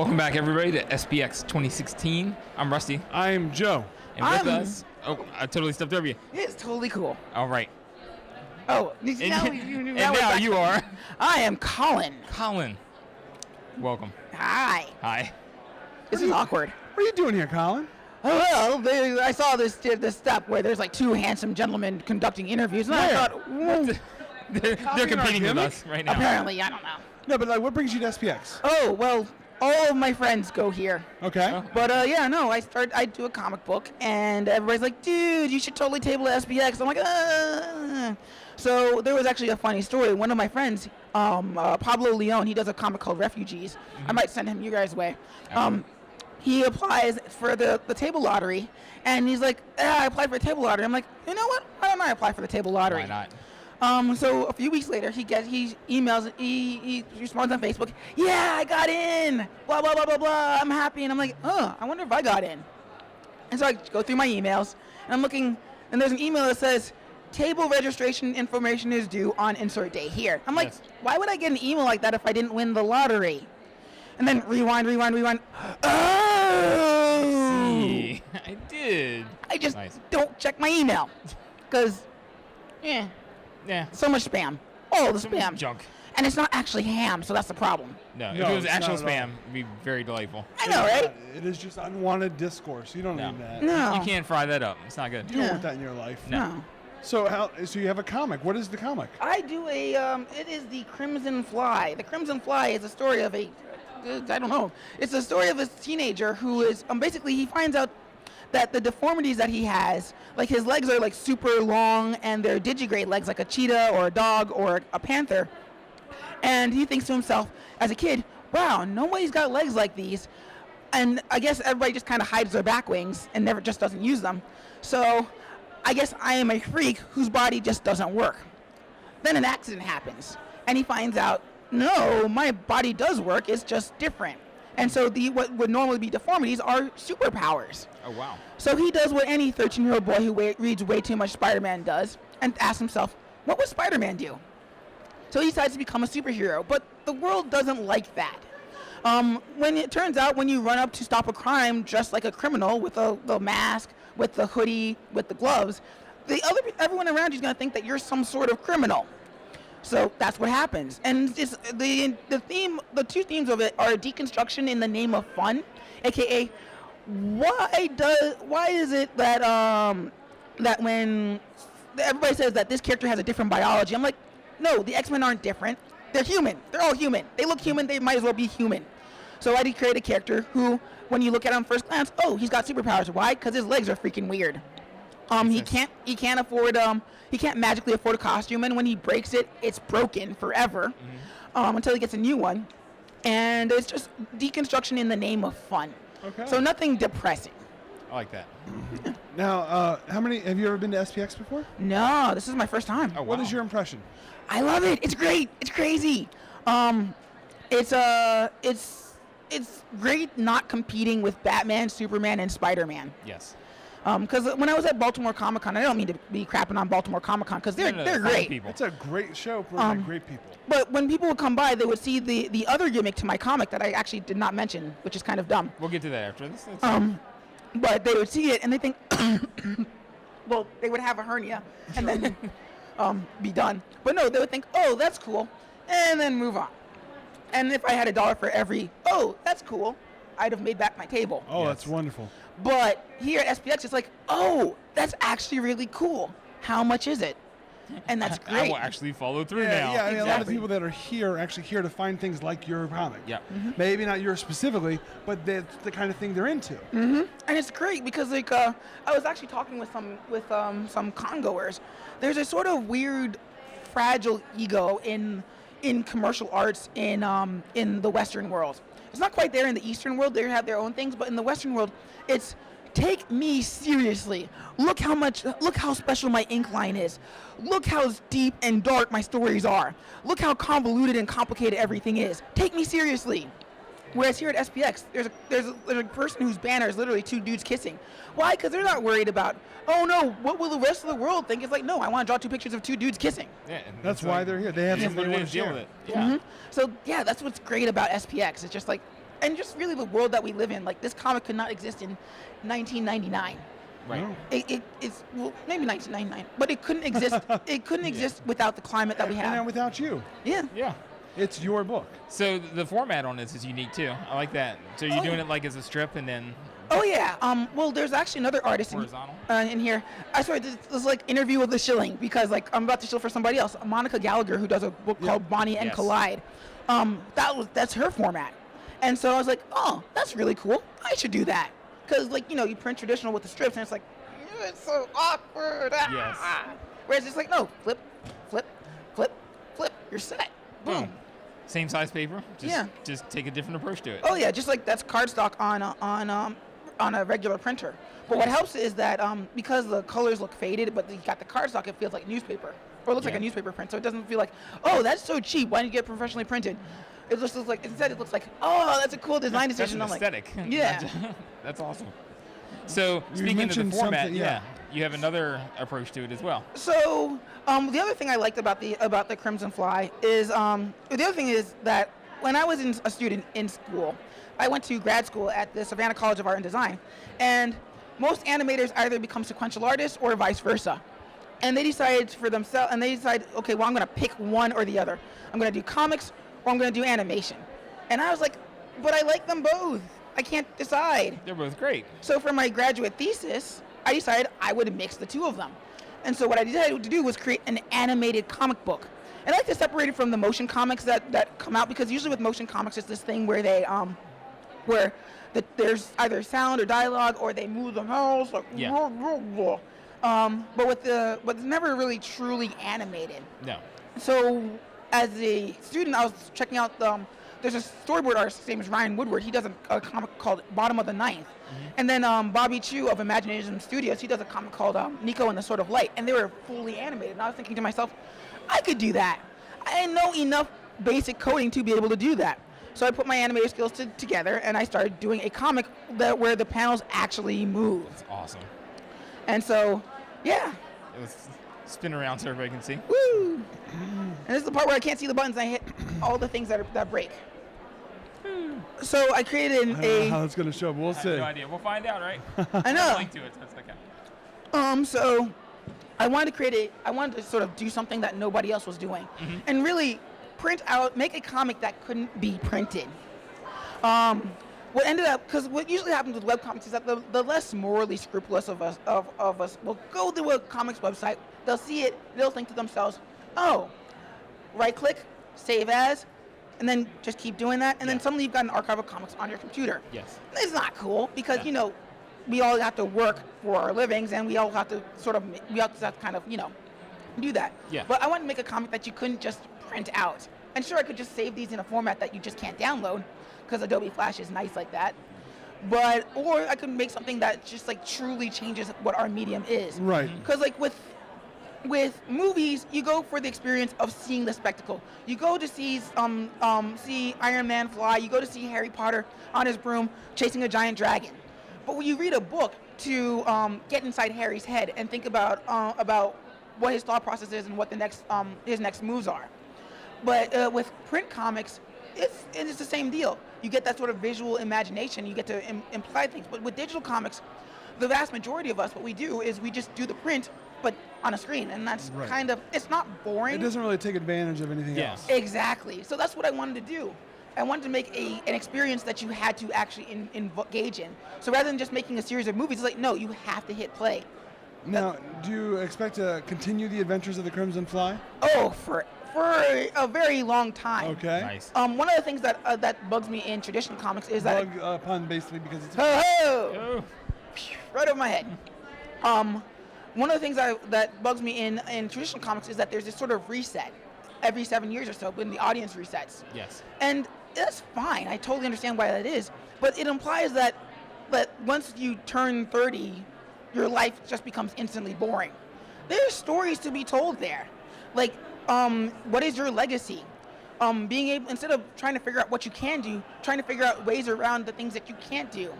Welcome back, everybody, to SPX 2016. I'm Rusty. I'm Joe. And with us... Oh, I totally stepped over you. It's totally cool. All right. Oh, now you are. I am Collin. Collin. Welcome. Hi. Hi. This is awkward. What are you doing here, Collin? Oh, well, I saw this step where there's like two handsome gentlemen conducting interviews, and I thought, They're competing with us right now. Apparently, I don't know. No, but like, what brings you to SPX? Oh, well, all of my friends go here. Okay. Oh. But yeah, no, I do a comic book, and everybody's like, dude, you should totally table at SPX. I'm like, So there was actually a funny story. One of my friends, Pablo Leon, he does a comic called Refugees. I might send him you guys' way. He applies for the table lottery, and he's like, I applied for the table lottery. I'm like, you know what? Why don't I apply for the table lottery? Why not? So a few weeks later, he emails, he responds on Facebook, yeah, I got in, blah, blah, blah, blah, blah, I'm happy. And I'm like, I wonder if I got in. And so I go through my emails, and I'm looking, and there's an email that says, table registration information is due on insert day here. I'm like, why would I get an email like that if I didn't win the lottery? And then rewind. Oh! See, I did. I just don't check my email, because, so much spam. All the spam. Junk. And it's not actually ham, so that's the problem. No, if it was actual spam, it'd be very delightful. I know, right? It is just unwanted discourse. You don't need that. No. You can't fry that up. It's not good. You don't want that in your life. No. So so you have a comic. What is the comic? I do it is the Crimson Fly. The Crimson Fly is a story of I don't know. It's a story of a teenager who is, basically he finds out that the deformities that he has, like his legs are like super long and they're digigrade legs like a cheetah or a dog or a panther. And he thinks to himself as a kid, wow, nobody's got legs like these. And I guess everybody just kind of hides their back wings and never just doesn't use them. So I guess I am a freak whose body just doesn't work. Then an accident happens and he finds out, no, my body does work, it's just different. And so what would normally be deformities are superpowers. Oh, wow. So he does what any 13-year-old boy who reads way too much Spider-Man does and asks himself, what would Spider-Man do? So he decides to become a superhero, but the world doesn't like that. When it turns out when you run up to stop a crime dressed like a criminal with the mask, with the hoodie, with the gloves, everyone around you is going to think that you're some sort of criminal. So that's what happens. And just the two themes of it are deconstruction in the name of fun, aka why is it that that when everybody says that this character has a different biology, I'm like, no, the X-Men aren't different. They're human. They're all human. They look human. They might as well be human. So I did create a character who, when you look at him first glance, oh, he's got superpowers. Why? Because his legs are freaking weird. He can't afford he can't magically afford a costume, and when he breaks it, it's broken forever until he gets a new one. And it's just deconstruction in the name of fun. Okay. So nothing depressing. I like that. Now, have you ever been to SPX before? No, this is my first time. Oh, wow. What is your impression? I love it. It's great. It's crazy. It's great not competing with Batman, Superman, and Spider-Man. Yes. Because when I was at Baltimore Comic-Con, I don't mean to be crapping on Baltimore Comic-Con because they're great. People. It's a great show for great people. But when people would come by, they would see the other gimmick to my comic that I actually did not mention, which is kind of dumb. We'll get to that after this. But they would see it and they think, well, they would have a hernia and then be done. But no, they would think, oh, that's cool, and then move on. And if I had $1 for every, oh, that's cool, I'd have made back my table. Oh, Yes. That's wonderful. But here at SPX, it's like, oh, that's actually really cool. How much is it? And that's I great. will actually follow through now. Yeah, I mean, a lot of Exactly. people that are here are actually here to find things like your comic. Yeah. Maybe not yours specifically, but that's the kind of thing they're into. And it's great because like I was actually talking with some con-goers. There's a sort of weird, fragile ego in commercial arts in the Western world. It's not quite there in the Eastern world. They have their own things, but in the Western world, it's take me seriously. Look how special my ink line is. Look how deep and dark my stories are. Look how convoluted and complicated everything is. Take me seriously. Whereas here at SPX, there's a person whose banner is literally two dudes kissing. Why? Because they're not worried about, oh no, what will the rest of the world think? It's like, no, I want to draw two pictures of two dudes kissing. Yeah, That's why they're here. They have That's something what they it want is. to Deal share. with it. Yeah. So yeah, that's what's great about SPX. It's just like and just really the world that we live in. Like, this comic could not exist in 1999. Right. No. It's well, maybe 1999, but it couldn't exist. It couldn't exist without the climate that we And have. without you, Yeah. Yeah. it's your book. So the format on this is unique too. I like that. So you're doing it like as a strip and then Oh yeah. Well, there's actually another artist horizontal. in here. I swear this is like interview with the shilling, because like I'm about to shill for somebody else, Monica Gallagher, who does a book called Bonnie and Yes. Collide. That's her format, and so I was like, oh, that's really cool. I should do that, because like you print traditional with the strips, and it's like, it's so awkward. Yes. Whereas it's like, no, flip, flip, flip, flip. You're set. Boom. Same size paper. Just, Yeah. Just take a different approach to it. Oh yeah, just like that's cardstock on a regular printer. But what helps is that because the colors look faded, but you got the cardstock, it feels like newspaper, or it looks like a newspaper print. So it doesn't feel like, oh, that's so cheap. Why didn't you get professionally printed? It just looks like, instead it looks like, oh, that's a cool design That's decision. an I'm aesthetic. like, yeah. That's awesome. So You speaking of the mentioned format, something- yeah. you have another approach to it as well. So the other thing I liked about the Crimson Fly is the other thing is that when I was a student in school, I went to grad school at the Savannah College of Art and Design, and most animators either become sequential artists or vice versa. And they decide for themselves, okay, well, I'm going to pick one or the other. I'm going to do comics or I'm going to do animation. And I was like, but I like them both. I can't decide. They're both great. So for my graduate thesis, I decided I would mix the two of them. And so what I decided to do was create an animated comic book. And I like to separate it from the motion comics that come out, because usually with motion comics it's this thing where they there's either sound or dialogue, or they move the mouse like but it's never really truly animated. No. So as a student, I was checking out there's a storyboard artist, his name is Ryan Woodward. He does a comic called Bottom of the Ninth. And then Bobby Chu of Imagination Studios, he does a comic called Nico and the Sword of Light, and they were fully animated. And I was thinking to myself, I could do that. I know enough basic coding to be able to do that. So I put my animated skills together, and I started doing a comic where the panels actually move. That's awesome. And so, yeah. Let's spin around so everybody can see. Woo! And this is the part where I can't see the buttons. I hit all the things that break. So I created I don't know how it's going to show up. We'll I have see. no idea. We'll find out, right? I know. Link to it. That's okay. So I wanted to sort of do something that nobody else was doing, and really make a comic that couldn't be printed. What ended up, because what usually happens with webcomics is that the less morally scrupulous of us will go to a comics website, they'll see it, they'll think to themselves, oh, right click, save as, and then just keep doing that, and then suddenly you've got an archive of comics on your computer. Yes. It's not cool, because we all have to work for our livings, and we all have to do that. Yeah. But I wanted to make a comic that you couldn't just print out. And sure, I could just save these in a format that you just can't download, because Adobe Flash is nice like that. Or I could make something that just like truly changes what our medium is. Right. Because like with movies, you go for the experience of seeing the spectacle. You go to see Iron Man fly. You go to see Harry Potter on his broom chasing a giant dragon. But when you read a book to get inside Harry's head and think about what his thought process is and what his next moves are. But with print comics, it's the same deal. You get that sort of visual imagination. You get to imply things. But with digital comics, the vast majority of us, what we do is we just do the print, but on a screen. And that's it's not boring. It doesn't really take advantage of anything else. Exactly. So that's what I wanted to do. I wanted to make an experience that you had to actually engage in. So rather than just making a series of movies, it's like, no, you have to hit play. Now, do you expect to continue the adventures of the Crimson Fly? Oh, for a very long time. Okay. Nice. One of the things that bugs me in traditional comics is that Pun, basically, because it's... Oh. Right over my head. One of the things that bugs me in traditional comics is that there's this sort of reset every 7 years or so when the audience resets. Yes. And that's fine. I totally understand why that is. But it implies that once you turn 30, your life just becomes instantly boring. There's stories to be told there. Like, what is your legacy? Being able, instead of trying to figure out what you can do, trying to figure out ways around the things that you can't do.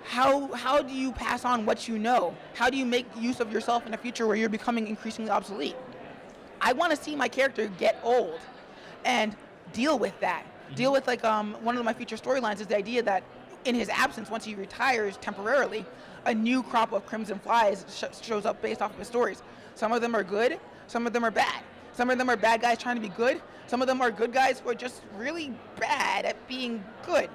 How do you pass on what you know? How do you make use of yourself in a future where you're becoming increasingly obsolete? I want to see my character get old and deal with that. deal with like one of my future storylines is the idea that in his absence, once he retires temporarily, a new crop of Crimson Flies shows up based off of his stories. Some of them are good, some of them are bad. Some of them are bad guys trying to be good. Some of them are good guys who are just really bad at being good.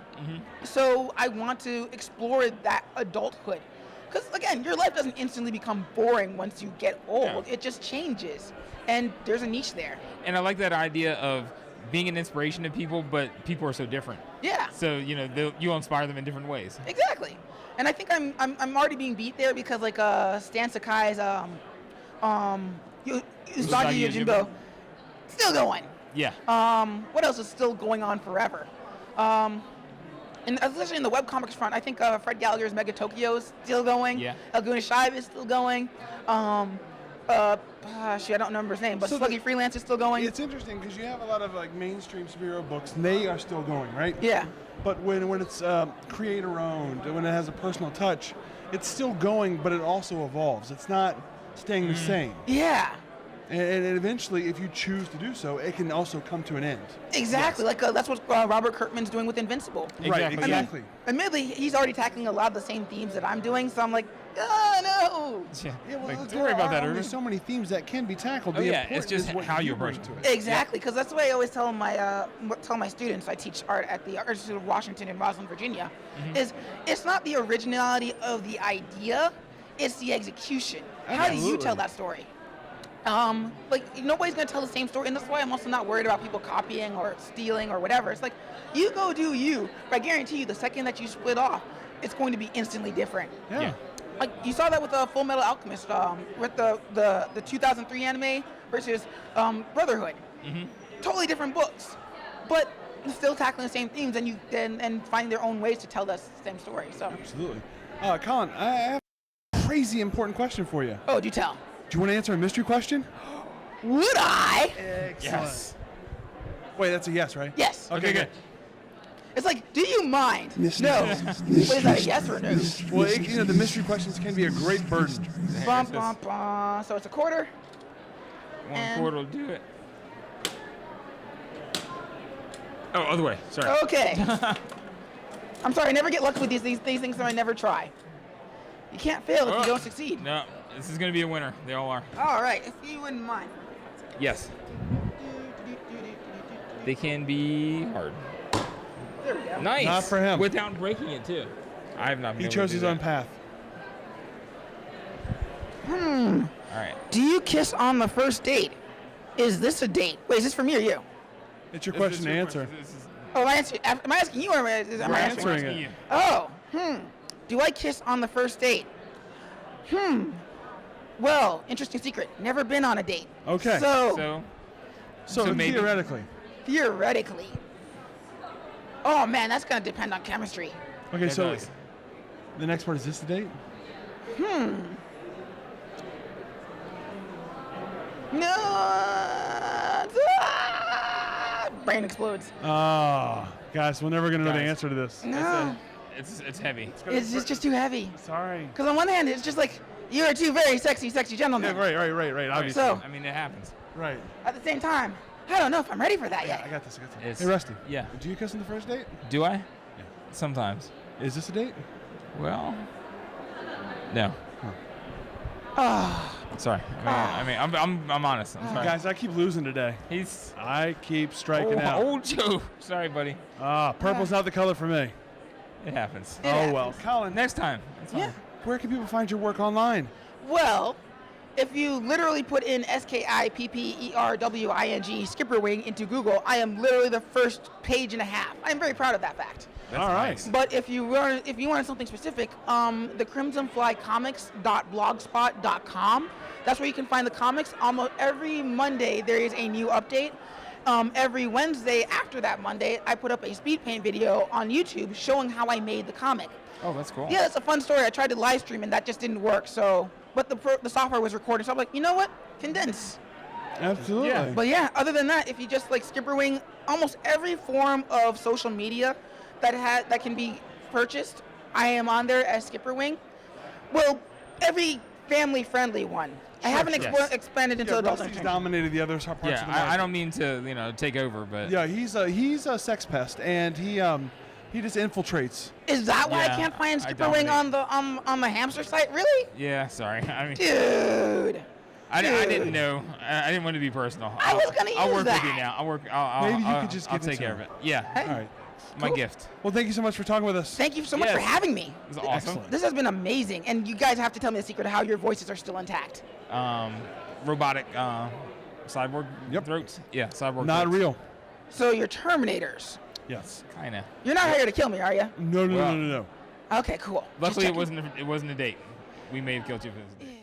So I want to explore that adulthood. Because, again, your life doesn't instantly become boring once you get old. It just changes. And there's a niche there. And I like that idea of being an inspiration to people, but people are so different. Yeah. So, you'll inspire them in different ways. Exactly. And I think I'm already being beat there because, like, Stan Sakai's Usagi Yojimbo, still going. Yeah. What else is still going on forever? And especially in the webcomics front, I think Fred Gallagher's Mega Tokyo is still going. Yeah. El Shive is still going. I don't remember his name, but Sluggy Freelance is still going. It's interesting because you have a lot of like mainstream superhero books, and they are still going, right? Yeah. But when it's creator-owned, when it has a personal touch, it's still going, but it also evolves. It's not staying the same. Yeah. And eventually, if you choose to do so, it can also come to an end. Exactly. Yes. Like that's what Robert Kirkman's doing with Invincible. Right, Exactly. exactly. Admittedly, he's already tackling a lot of the same themes that I'm doing, so I'm like, oh, Yeah. Yeah, well, Like, there don't worry about that, are only Irvin. so many themes that can be tackled. Oh, The yeah, important it's just is what how you bring approach to it. it. exactly, because that's the way I always tell my students I teach art at the Art Institute of Washington in Roslyn, Virginia, is it's not the originality of the idea, it's the execution. How do you Absolutely. tell that story? Like nobody's gonna tell the same story, and that's why I'm also not worried about people copying or stealing or whatever. It's like you go do you, but I guarantee you, the second that you split off, it's going to be instantly different. Yeah. Like you saw that with Full Metal Alchemist, with the 2003 anime versus Brotherhood. Totally different books, but still tackling the same themes, and finding their own ways to tell the same story. So, Absolutely. Colin, I have a crazy important question for you. oh, do tell. Do you want to answer a mystery question? Would I? Yes. Wait, that's a yes, right? Yes. Okay, good. It's like, do you mind? Mystery. No. Wait, is that a yes or a no? Well, the mystery questions can be a great burden. Bum, bum, bum. So it's a quarter. One And- quarter will do it. Oh, other way. Sorry. Okay. I'm sorry, I never get lucky with these things, so I never try. You can't fail if Oh. you don't succeed. No, this is going to be a winner. They all are. All right, if you wouldn't mind. Yes. They can be hard. There we go. Nice. Not for him. Without breaking it, too. I have not been He able to chose do his that. own path. All right. Do you kiss on the first date? Is this a date? Wait, is this for me or you? It's your question to answer. Oh, am I asking you or am I We're answering? answering it. Oh, Do I kiss on the first date? Well, interesting secret. Never been on a date. Okay. So So maybe. theoretically. theoretically. Oh man, that's gonna depend on chemistry. Okay, It so does. the next part is this the date? No. Brain explodes. Guys, we're never gonna know the Guys. answer to this. No. It's heavy. It's just too heavy. Sorry. Because on one hand, it's just like you're two very sexy Yeah, gentlemen. right. Obviously. So- I mean, it happens. Right. At the same time, I don't know if I'm ready for that I yet. got this. It's- Hey, Rusty. Yeah. Do you kiss on the first date? Do I? Sometimes. Is this a date? Well, no. Oh, Sorry. I'm honest. I'm sorry. Guys, I keep losing today. He's I keep striking out. old Joe. Sorry, buddy. Purple's not the color for me. It happens. It Oh happens. well. Colin, Next time. It's yeah. fine. where can people find your work online? Well, if you literally put in SKIPPERWING Skipperwing into Google, I am literally the first page and a half. I am very proud of that fact. That's All right. nice. But if you wanted something specific, the crimsonflycomics.blogspot.com. That's where you can find the comics. Almost every Monday there is a new update. Every Wednesday after that Monday, I put up a speed paint video on YouTube showing how I made the comic. Oh, that's cool. Yeah, that's a fun story. I tried to live stream and that just didn't work. So, but the software was recorded, so I'm like, you know what? Condense. Absolutely. Yeah. But yeah, other than that, if you just like Skipperwing, almost every form of social media that can be purchased, I am on there as Skipperwing. Well, every family-friendly one. I haven't yes. expanded into adult Rusty's entertainment. dominated the other parts of the Yeah, market. I don't mean to, take over, but Yeah, he's a sex pest, and he just infiltrates. Is that why I Yeah, can't find I Skipper Wing on dominate. the hamster site? Really? yeah, sorry. I mean, Dude. I dude. didn't know. I didn't want to be personal. I was gonna I'll use work that. with you now. I'll Maybe you could just I'll give it take to care him. of it. Yeah, Hey, All right. my cool. gift. Well, thank you so much for talking with us. Thank you so much for Yes. having me. It was awesome. Excellent. This has been amazing, and you guys have to tell me the secret of how your voices are still intact. Robotic cyborg Yep. throats. Yeah, cyborg. Not throats. real. So you're Terminators. Yes. Kinda. You're not here to kill me, are you? No, no, Well, no, no, no. Okay, cool. Just Luckily, checking. it wasn't a date. We may have killed you. If it was a date.